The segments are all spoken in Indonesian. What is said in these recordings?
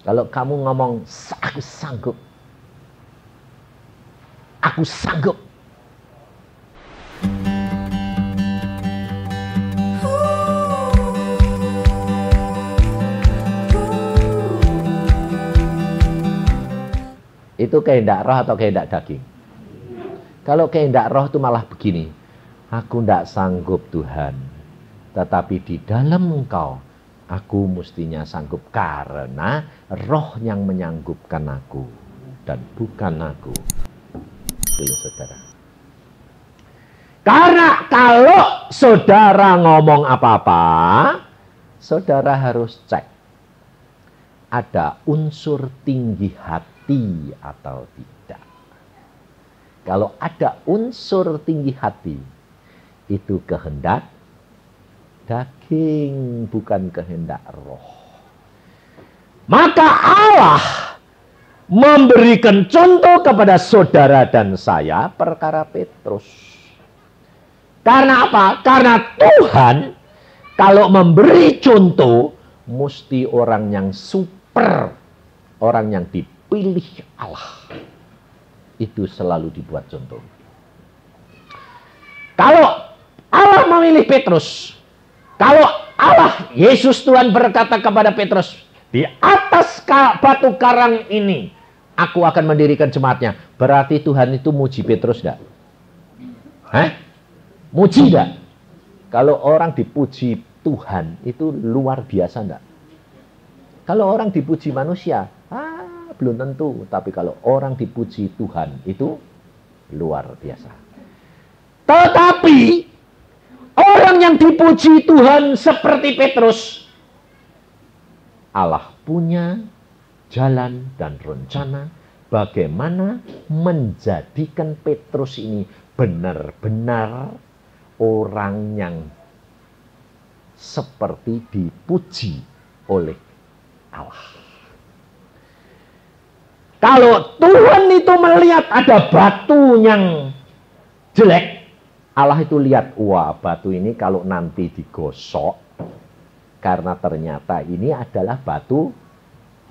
Kalau kamu ngomong, aku sanggup. Aku sanggup. Itu kehendak roh atau kehendak daging? Kalau kehendak roh itu malah begini. Aku tidak sanggup Tuhan. Tetapi di dalam Engkau, aku mestinya sanggup. Karena roh yang menyanggupkan aku. Dan bukan aku. Itu saudara. Karena kalau saudara ngomong apa-apa, saudara harus cek. Ada unsur tinggi hati atau tidak. Kalau ada unsur tinggi hati, itu kehendak daging, bukan kehendak roh. Maka Allah memberikan contoh kepada saudara dan saya perkara Petrus. Karena apa? Karena Tuhan kalau memberi contoh, mesti orang yang super, orang yang dipilih Allah. Itu selalu dibuat contoh. Kalau Allah memilih Petrus, kalau Allah, Yesus Tuhan berkata kepada Petrus, di atas batu karang ini, aku akan mendirikan jemaatnya. Berarti Tuhan itu muji Petrus enggak? Hah? Muji enggak? Kalau orang dipuji Tuhan, itu luar biasa enggak? Kalau orang dipuji manusia, belum tentu. Tapi kalau orang dipuji Tuhan, itu luar biasa. Tetapi orang yang dipuji Tuhan seperti Petrus, Allah punya jalan dan rencana bagaimana menjadikan Petrus ini benar-benar orang yang seperti dipuji oleh Allah. Kalau Tuhan itu melihat ada batu yang jelek, Allah itu lihat, wah batu ini kalau nanti digosok, karena ternyata ini adalah batu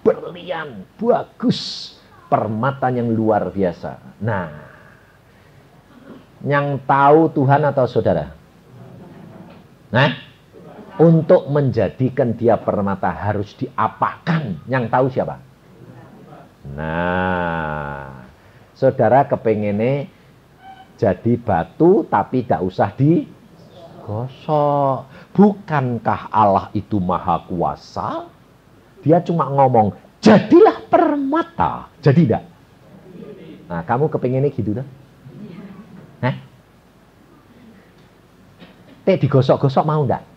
berlian, bagus, permata yang luar biasa. Nah, yang tahu Tuhan atau saudara? Nah, untuk menjadikan dia permata harus diapakan. Yang tahu siapa? Nah, saudara kepengennya jadi batu tapi tidak usah digosok. Bukankah Allah itu maha kuasa? Dia cuma ngomong, jadilah permata. Jadi tidak? Nah, kamu kepengennya gitu dah? Hah? Digosok-gosok mau enggak?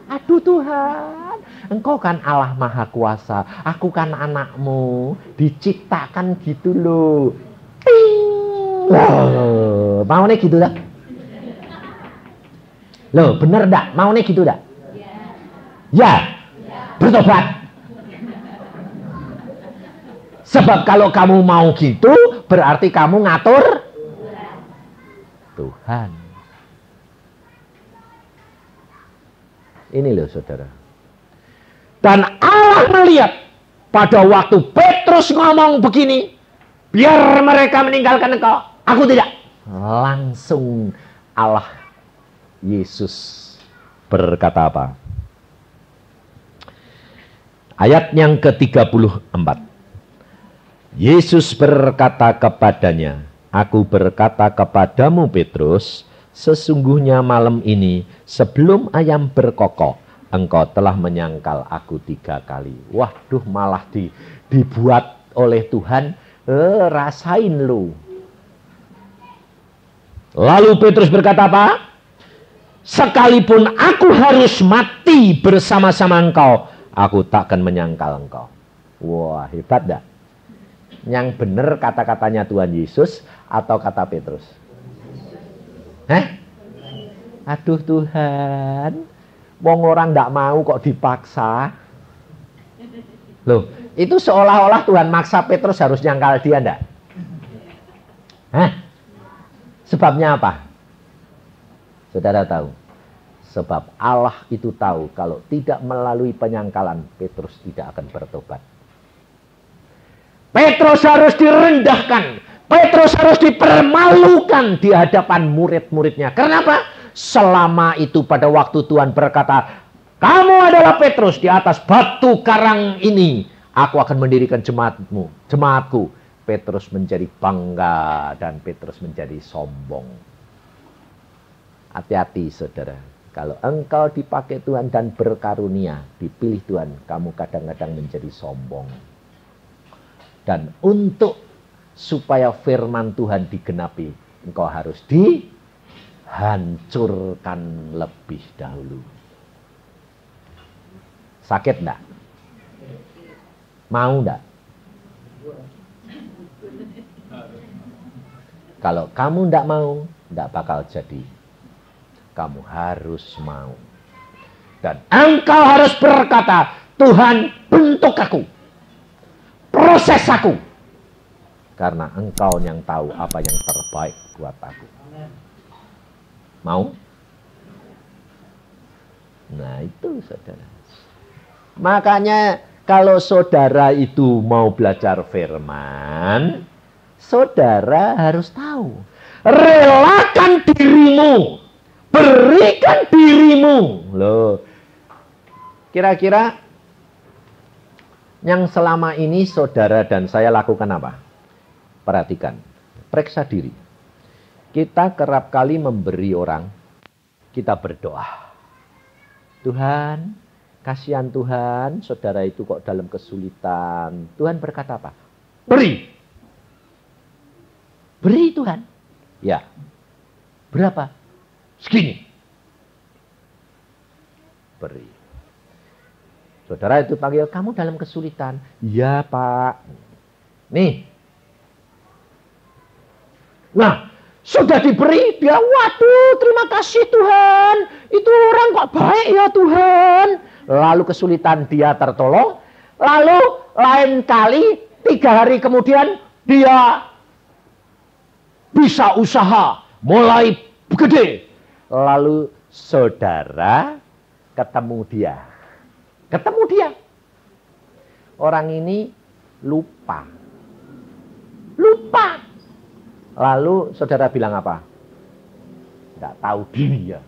Aduh Tuhan, Engkau kan Allah maha kuasa. Aku kan anakmu. Diciptakan gitu loh. Loh, maunya gitu dah? Loh, bener enggak? Maunya gitu dah? Ya. Bertobat. Sebab kalau kamu mau gitu, berarti kamu ngatur Tuhan. Ini loh saudara. Dan Allah melihat pada waktu Petrus ngomong begini, biar mereka meninggalkan engkau, aku tidak. Langsung Allah, Yesus berkata apa? Ayat yang ke-34. Yesus berkata kepadanya, aku berkata kepadamu Petrus, sesungguhnya malam ini sebelum ayam berkokok, engkau telah menyangkal aku 3 kali. Waduh, malah dibuat oleh Tuhan, rasain lu. Lalu Petrus berkata apa? Sekalipun aku harus mati bersama-sama engkau, aku takkan menyangkal engkau. Wah, hebat dah. Yang benar kata-katanya Tuhan Yesus atau kata Petrus? Hah? Aduh Tuhan, wong orang ndak mau kok dipaksa. Loh, itu seolah-olah Tuhan maksa Petrus harus nyangkal dia ndak? Hah? Sebabnya apa? Saudara tahu? Sebab Allah itu tahu kalau tidak melalui penyangkalan, Petrus tidak akan bertobat. Petrus harus direndahkan. Petrus harus dipermalukan di hadapan murid-muridnya. Kenapa? Selama itu pada waktu Tuhan berkata, kamu adalah Petrus, di atas batu karang ini aku akan mendirikan jemaatku. Petrus menjadi bangga dan Petrus menjadi sombong. Hati-hati saudara. Kalau engkau dipakai Tuhan dan berkarunia, dipilih Tuhan, kamu kadang-kadang menjadi sombong. Dan untuk supaya firman Tuhan digenapi, engkau harus dihancurkan lebih dahulu. Sakit enggak? Mau enggak? Kalau kamu enggak mau, enggak bakal jadi. Kamu harus mau. Dan engkau harus berkata, Tuhan bentuk aku. Proses aku. Karena engkau yang tahu apa yang terbaik buat aku. Mau? Nah itu saudara. Makanya kalau saudara itu mau belajar firman, saudara harus tahu. Relakan dirimu. Berikan dirimu. Loh. Kira-kira yang selama ini saudara dan saya lakukan apa? Perhatikan. Periksa diri. Kita kerap kali memberi orang. Kita berdoa. Tuhan, kasihan Tuhan, saudara itu kok dalam kesulitan. Tuhan berkata apa? Beri. Beri Tuhan. Ya. Berapa? Segini. Beri. Saudara itu panggil, kamu dalam kesulitan. Iya Pak. Nih. Nah, sudah diberi, dia, waduh terima kasih Tuhan. Itu orang kok baik ya Tuhan. Lalu kesulitan dia tertolong. Lalu lain kali 3 hari kemudian dia bisa usaha. Mulai gede. Lalu saudara ketemu dia. Ketemu dia. Orang ini lupa. Lupa. Lalu saudara bilang apa? Tidak tahu diri ya.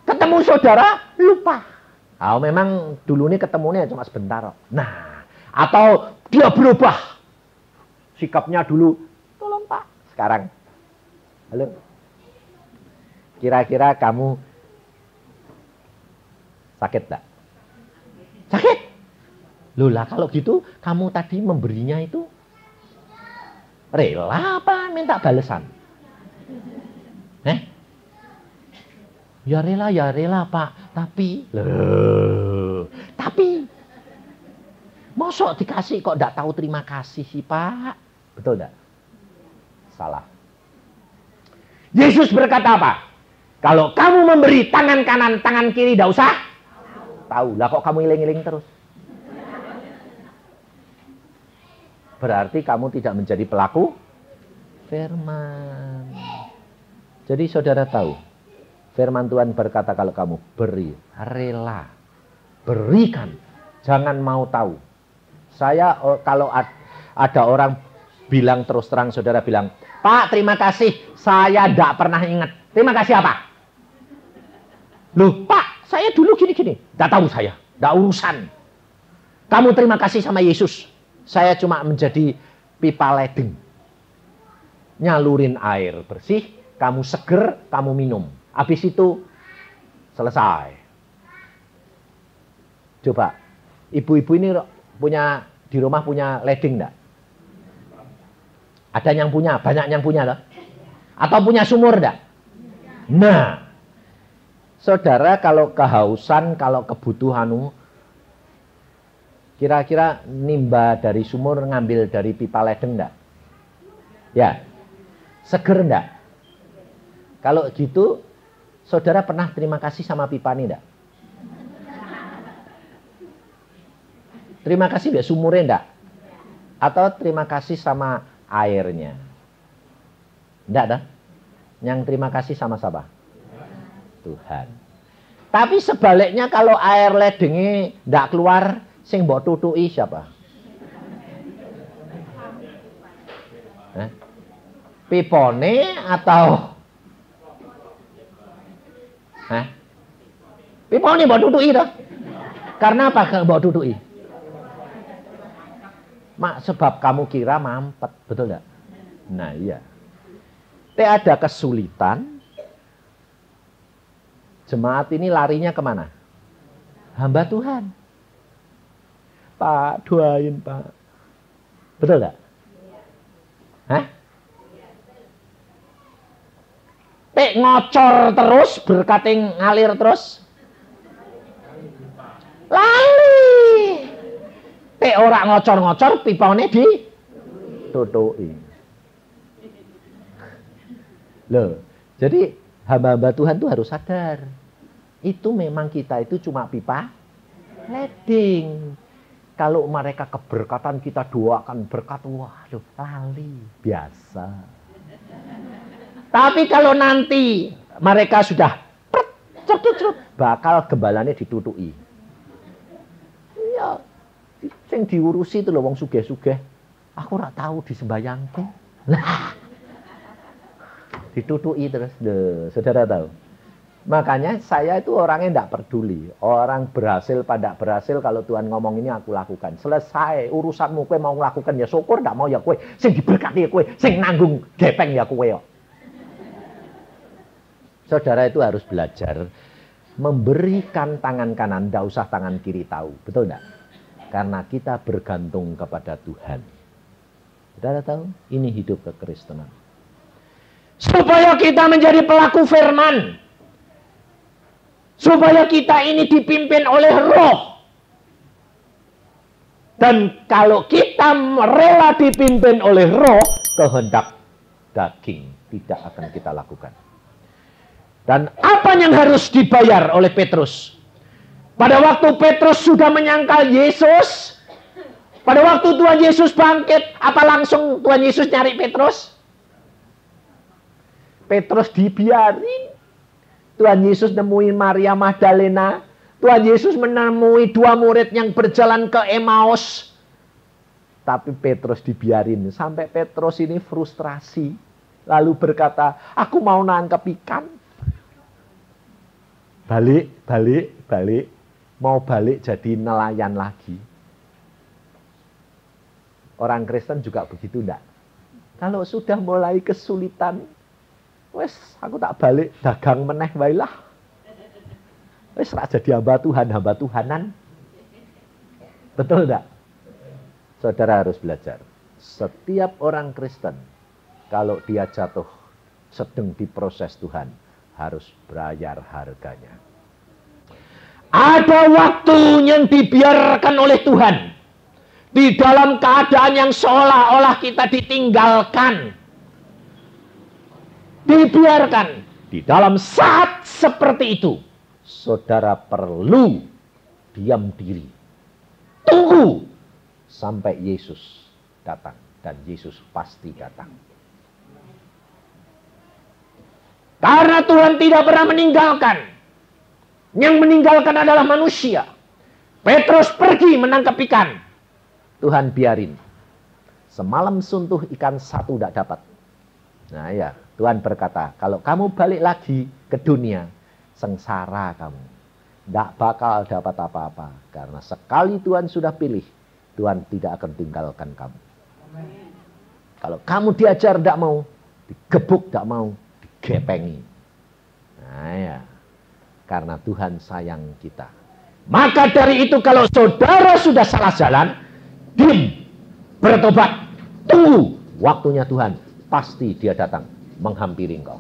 Ketemu saudara, lupa. Oh, memang dulu ini ketemunya cuma sebentar. Nah, atau dia berubah. Sikapnya dulu, tolong Pak. Sekarang, halo. Kira-kira kamu sakit tak? Sakit? Loh lah kalau gitu, kamu tadi memberinya itu rela apa minta balasan? Ya rela Pak. Tapi, mosok dikasih kok enggak tahu terima kasih sih Pak? Betul enggak? Salah. Yesus berkata apa? Kalau kamu memberi tangan kanan, tangan kiri enggak usah tahu. Lah kok kamu iling-iling terus? Berarti kamu tidak menjadi pelaku firman. Jadi saudara tahu, firman Tuhan berkata kalau kamu beri, rela, berikan, jangan mau tahu. Saya kalau ada orang bilang terus terang, saudara bilang, Pak terima kasih, saya tidak pernah ingat. Terima kasih apa? Loh Pak, saya dulu gini-gini. Tidak tahu saya, tidak urusan. Kamu terima kasih sama Yesus. Saya cuma menjadi pipa ledeng. Nyalurin air bersih, kamu seger, kamu minum. Habis itu selesai. Coba, ibu-ibu ini punya di rumah punya ledeng enggak? Ada yang punya, banyak yang punya loh. Atau punya sumur enggak? Nah, saudara kalau kehausan, kalau kebutuhan, kira-kira nimba dari sumur ngambil dari pipa ledeng enggak? Ya. Seger enggak? Kalau gitu, saudara pernah terima kasih sama pipa ini enggak? Terima kasih enggak sumurnya enggak? Atau terima kasih sama airnya? Enggak dah. Yang terima kasih sama siapa? Tuhan. Tapi sebaliknya kalau air ledengnya enggak keluar, Sing mbok tutuki siapa? Pipone atau pipone mbok tutuki toh? Karena apa mbok tutuki? Mak, sebab kamu kira mampet, betul enggak? Nah, iya. Ada kesulitan, jemaat ini larinya kemana? Hamba Tuhan. Pak, doain Pak. Betul gak? Ngocor terus, berkating ngalir terus. Lali. Ora ngocor-ngocor, pipone ditutuki. Loh, jadi hamba-hamba Tuhan tuh harus sadar. Itu memang kita itu cuma pipa heading. Kalau mereka keberkatan kita doakan berkat, waduh, lali, biasa. Tapi kalau nanti mereka sudah bakal gembalanya ditutuki. Iya, yang diurusi itu loh wong sugih-sugih. Aku ora tahu disembayangke. Lah, ditutuki terus. Saudara tahu. Makanya saya itu orangnya tidak peduli. Orang berhasil pada berhasil, kalau Tuhan ngomong ini aku lakukan. Selesai urusanmu, kowe mau lakukan ya syukur, tidak mau ya kowe. Sing diberkati ya kowe, sing nanggung gepeng ya kowe. Saudara itu harus belajar memberikan tangan kanan, tidak usah tangan kiri tahu. Betul tidak? Karena kita bergantung kepada Tuhan. Saudara tahu? Ini hidup kekristenan. Supaya kita menjadi pelaku firman. Supaya kita ini dipimpin oleh Roh. Dan kalau kita rela dipimpin oleh Roh, kehendak daging tidak akan kita lakukan. Dan apa yang harus dibayar oleh Petrus? Pada waktu Petrus sudah menyangkal Yesus, pada waktu Tuhan Yesus bangkit, apa langsung Tuhan Yesus nyari Petrus? Petrus dibiarin. Tuhan Yesus nemuin Maria Magdalena. Tuhan Yesus menemui 2 murid yang berjalan ke Emmaus. Tapi Petrus dibiarin. Sampai Petrus ini frustrasi. Lalu berkata, aku mau nangkep ikan. Balik. Mau balik jadi nelayan lagi. Orang Kristen juga begitu enggak? Kalau sudah mulai kesulitan, wes aku tak balik dagang meneh wae lah. Wes ra jadi hamba Tuhanan. Betul enggak? Saudara harus belajar. Setiap orang Kristen kalau dia jatuh sedang diproses Tuhan harus bayar harganya. Ada waktu yang dibiarkan oleh Tuhan di dalam keadaan yang seolah-olah kita ditinggalkan. Dibiarkan. Di dalam saat seperti itu, saudara perlu diam diri. Tunggu sampai Yesus datang. Dan Yesus pasti datang. Karena Tuhan tidak pernah meninggalkan. Yang meninggalkan adalah manusia. Petrus pergi menangkap ikan. Tuhan biarin. Semalam suntuh ikan 1 tidak dapat. Nah ya, Tuhan berkata, kalau kamu balik lagi ke dunia, sengsara kamu. Tidak bakal dapat apa-apa. Karena sekali Tuhan sudah pilih, Tuhan tidak akan tinggalkan kamu. Kalau kamu diajar tidak mau, digebuk tidak mau, digepengi. Nah ya, karena Tuhan sayang kita. Maka dari itu kalau saudara sudah salah jalan, diam, bertobat, tunggu waktunya Tuhan. Pasti dia datang menghampiri engkau.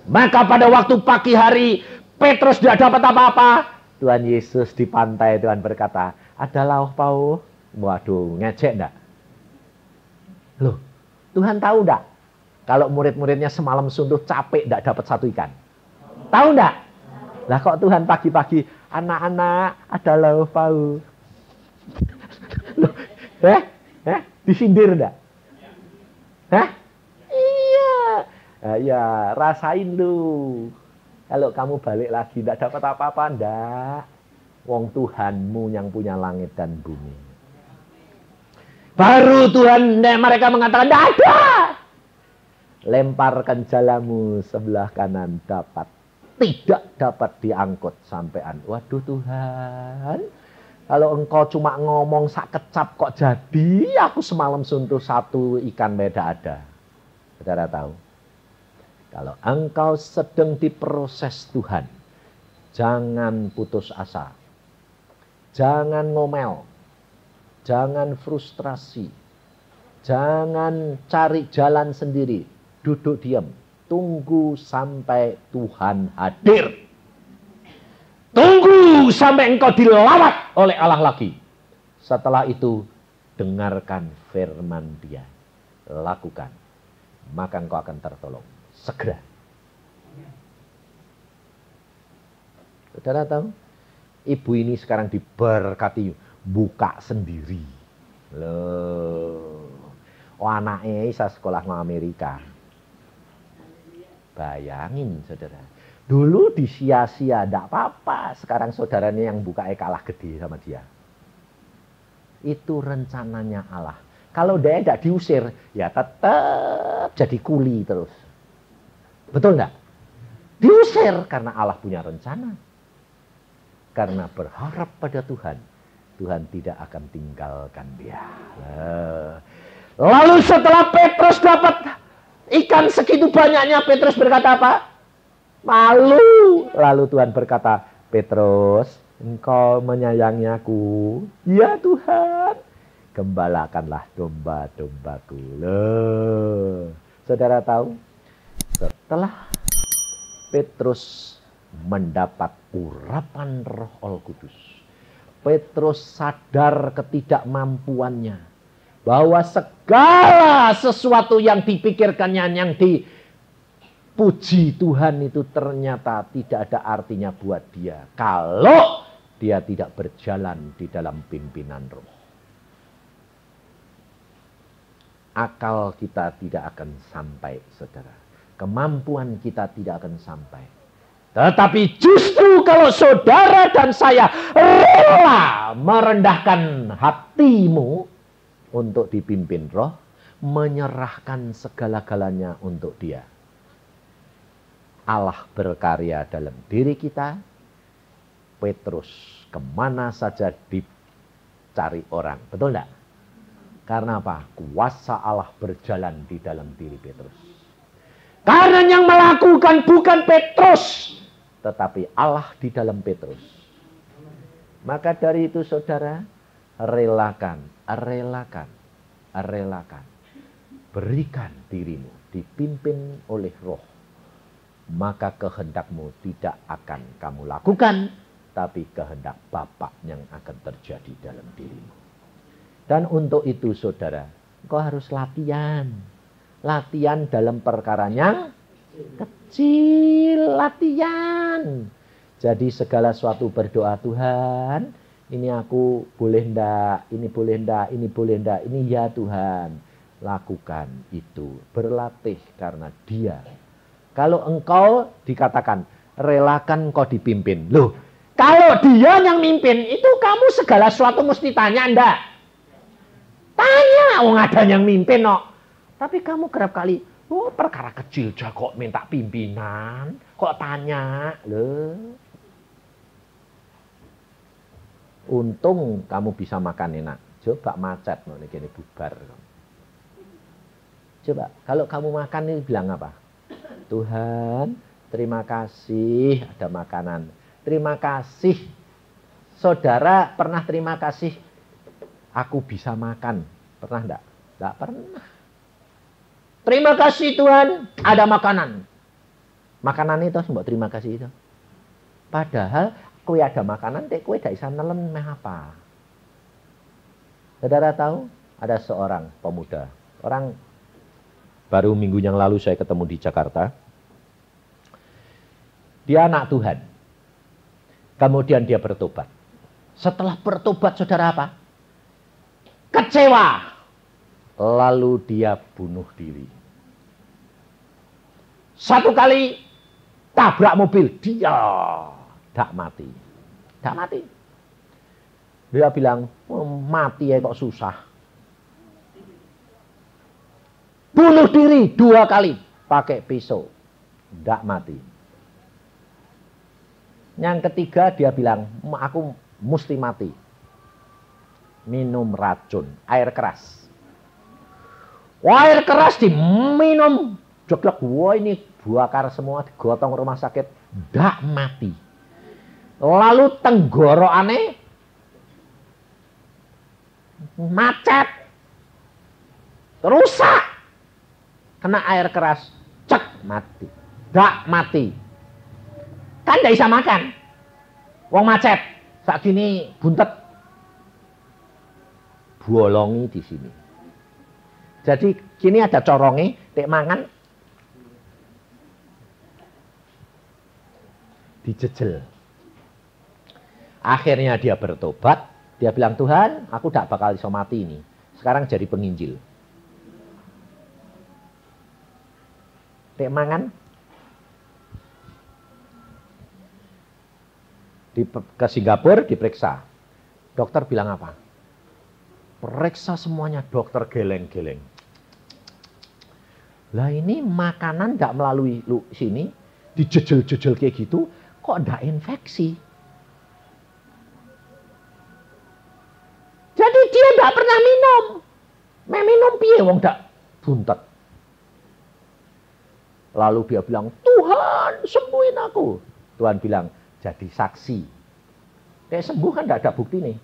Maka pada waktu pagi hari Petrus tidak dapat apa-apa. Tuhan Yesus di pantai, Tuhan berkata, ada lauk pauk. Waduh, ngecek enggak? Loh, Tuhan tahu enggak? Kalau murid-muridnya semalam suntuh capek enggak dapat 1 ikan. Tahu enggak? Lah kok Tuhan pagi-pagi, anak-anak ada lauk pauk. Loh, disindir enggak? Hah? Iya. Nah, ya, rasain lu. Kalau kamu balik lagi tidak dapat apa-apa, enggak. Wong Tuhanmu yang punya langit dan bumi. Baru Tuhan mereka mengatakan, tidak ada. Lemparkan jalamu sebelah kanan tidak dapat diangkut sampean. Waduh Tuhan, kalau engkau cuma ngomong sak kecap kok jadi, aku semalam sentuh 1 ikan beda ada. Saudara tahu, kalau engkau sedang diproses Tuhan, jangan putus asa. Jangan ngomel, jangan frustrasi, jangan cari jalan sendiri, duduk diam, tunggu sampai Tuhan hadir. Tunggu sampai engkau dilawat oleh Allah lagi. Setelah itu, dengarkan firman Dia, lakukan, maka engkau akan tertolong segera. Saudara tahu? Ibu ini sekarang diberkati buka sendiri. Loh. Oh, anaknya bisa sekolah di Amerika. Bayangin saudara. Dulu disia-sia, tidak apa-apa. Sekarang saudaranya yang buka kalah gede sama dia. Itu rencananya Allah. Kalau dia tidak diusir, ya tetap jadi kuli terus. Betul enggak? Diusir karena Allah punya rencana. Karena berharap pada Tuhan, Tuhan tidak akan tinggalkan dia. Lalu setelah Petrus dapat ikan segitu banyaknya, Petrus berkata apa? Malu. Lalu Tuhan berkata, Petrus, engkau menyayangi aku. Ya Tuhan, gembalakanlah domba-dombaku. Loh. Saudara tahu, setelah Petrus mendapat urapan Roh Kudus, Petrus sadar ketidakmampuannya, bahwa segala sesuatu yang dipikirkannya, yang dipuji Tuhan itu ternyata tidak ada artinya buat dia kalau dia tidak berjalan di dalam pimpinan Roh. Akal kita tidak akan sampai, saudara. Kemampuan kita tidak akan sampai. Tetapi justru kalau saudara dan saya rela merendahkan hatimu untuk dipimpin Roh, menyerahkan segala-galanya untuk Dia, Allah berkarya dalam diri kita. Petrus kemana saja dicari orang. Betul enggak? Karena apa? Kuasa Allah berjalan di dalam diri Petrus. Karena yang melakukan bukan Petrus, tetapi Allah di dalam Petrus. Maka dari itu saudara, relakan. Berikan dirimu dipimpin oleh Roh. Maka kehendakmu tidak akan kamu lakukan, tapi kehendak Bapa yang akan terjadi dalam dirimu. Dan untuk itu saudara, kau harus latihan. Latihan dalam perkara yang kecil, latihan. Jadi segala sesuatu berdoa, Tuhan, ini aku boleh ndak, ini boleh ndak, ini boleh ndak, ini ya Tuhan. Lakukan itu, berlatih karena Dia. Kalau engkau dikatakan, relakan kau dipimpin. Loh, kalau Dia yang mimpin, itu kamu segala sesuatu mesti tanya ndak? Tanya, ada yang mimpin no. Tapi kamu kerap kali, perkara kecil aja kok minta pimpinan, kok tanya, loh. Untung kamu bisa makan enak. Coba macet, no, ini bubar. Coba, kalau kamu makan ini bilang apa? Tuhan, terima kasih ada makanan. Terima kasih. Saudara pernah terima kasih aku bisa makan? Pernah enggak? Enggak pernah. Terima kasih Tuhan, ada makanan. Makanan itu mbok terima kasih itu. Padahal kue ada makanan, kue tidak bisa nelen meh apa. Saudara tahu, ada seorang pemuda. Orang baru minggu yang lalu saya ketemu di Jakarta. Dia anak Tuhan. Kemudian dia bertobat. Setelah bertobat, saudara apa? Kecewa. Lalu dia bunuh diri. Satu kali tabrak mobil, dia tidak mati. Tidak mati. Dia bilang, mati ya kok susah. Bunuh diri 2 kali pakai pisau. Tidak mati. Yang ketiga dia bilang, aku mesti mati. Minum racun, air keras. Air keras diminum. Jeglek, wah ini bakar semua, digotong rumah sakit. Tidak mati. Lalu tenggorokannya macet. Rusak. Kena air keras. Cek, mati. Tidak mati. Kan tidak bisa makan. Wong macet. Saat gini buntet. Bolongi di sini. Jadi kini ada corongnya, dek mangan dijejel. Akhirnya dia bertobat, dia bilang, Tuhan, aku tidak bakal bisa mati ini. Sekarang jadi penginjil. Dek mangan ke Singapura diperiksa. Dokter bilang apa? Periksa semuanya, dokter geleng-geleng. Lah ini makanan tidak melalui sini, dijejel-jejel kayak gitu, kok tidak infeksi? Jadi dia tidak pernah minum. Minum piye wong tidak buntet. Lalu dia bilang, Tuhan sembuhin aku. Tuhan bilang, jadi saksi. Dia sembuh kan tidak ada bukti nih.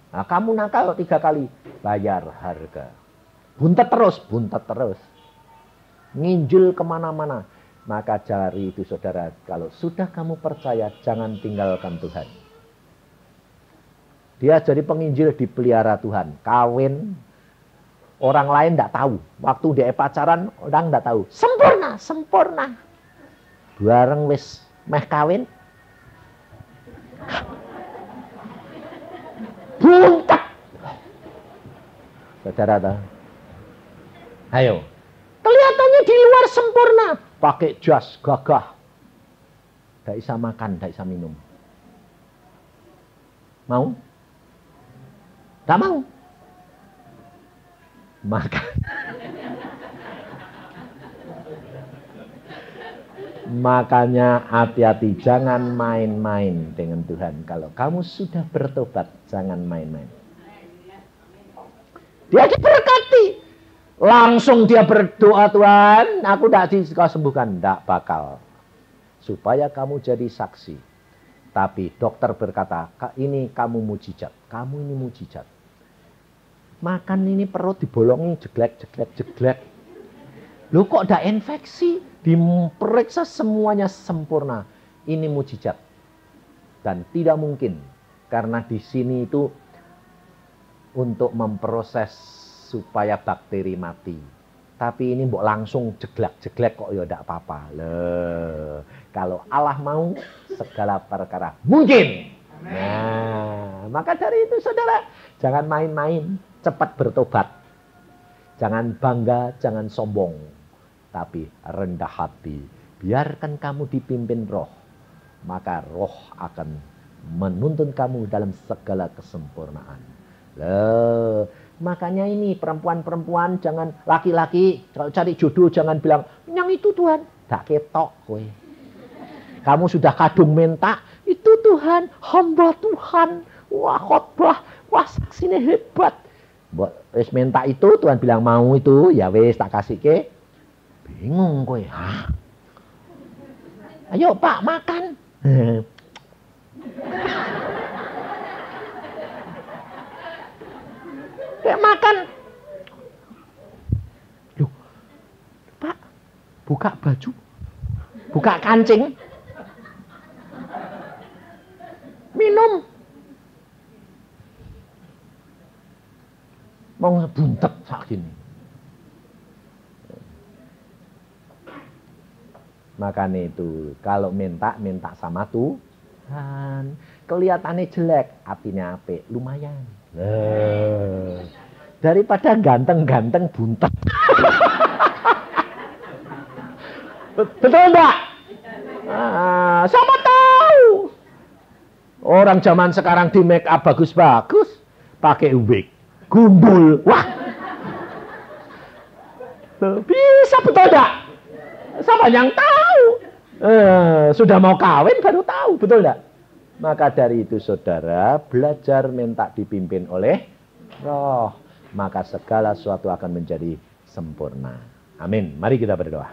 Nah, kamu nakal 3 kali, bayar harga. Buntet terus. Nginjil kemana-mana. Maka dari itu saudara, kalau sudah kamu percaya, jangan tinggalkan Tuhan. Dia jadi penginjil, dipelihara Tuhan. Kawin, orang lain tidak tahu. Waktu dia pacaran, orang tidak tahu. Sempurna. Bareng wis meh kawin. Buntet. Saudara tahu? Ayo. Kelihatannya di luar sempurna. Pakai jas gagah. Tidak bisa makan, tidak bisa minum. Mau? Tidak mau. Makan. Makanya hati-hati, jangan main-main dengan Tuhan. Kalau kamu sudah bertobat, jangan main-main. Dia diberkati. Langsung dia berdoa, Tuhan, aku tidak bisa sembuhkan. Tidak bakal. Supaya kamu jadi saksi. Tapi dokter berkata, ini kamu mujizat. Kamu ini mujizat. Makan ini perut dibolongin, jeglek. Loh kok tidak infeksi? Diperiksa semuanya sempurna. Ini mujizat. Dan tidak mungkin. Karena di sini itu untuk memproses supaya bakteri mati. Tapi ini mbok langsung jeglek kok ya tidak apa-apa. Loh, kalau Allah mau segala perkara mungkin. Nah, maka dari itu saudara, jangan main-main, cepat bertobat. Jangan bangga, jangan sombong. Tapi rendah hati. Biarkan kamu dipimpin roh. Maka roh akan menuntun kamu dalam segala kesempurnaan. Loh, makanya ini perempuan-perempuan, jangan laki-laki, kalau cari jodoh jangan bilang, yang itu Tuhan. Tak ketok kowe. Kamu sudah kadung minta, itu Tuhan, hamba Tuhan. Wah khotbah, wah saksinya hebat. Wis minta itu, Tuhan bilang mau itu, ya wis tak kasih ke. Bingung kowe. Hah? Ayo Pak makan. Kayak makan. Loh, Pak, buka baju, buka kancing, minum. Mau buntet sak gini. Makanya itu, kalau minta sama Tuhan. Kelihatannya jelek, hatinya apik, lumayan. Daripada ganteng-ganteng buntet. Betul enggak? Siapa tahu Orang zaman sekarang di make up bagus-bagus, pakai wig, gundul. Wah. Bisa betul enggak? Siapa yang tahu? Sudah mau kawin baru tahu, betul enggak? Maka dari itu saudara, belajar minta dipimpin oleh Roh. Maka segala sesuatu akan menjadi sempurna. Amin. Mari kita berdoa.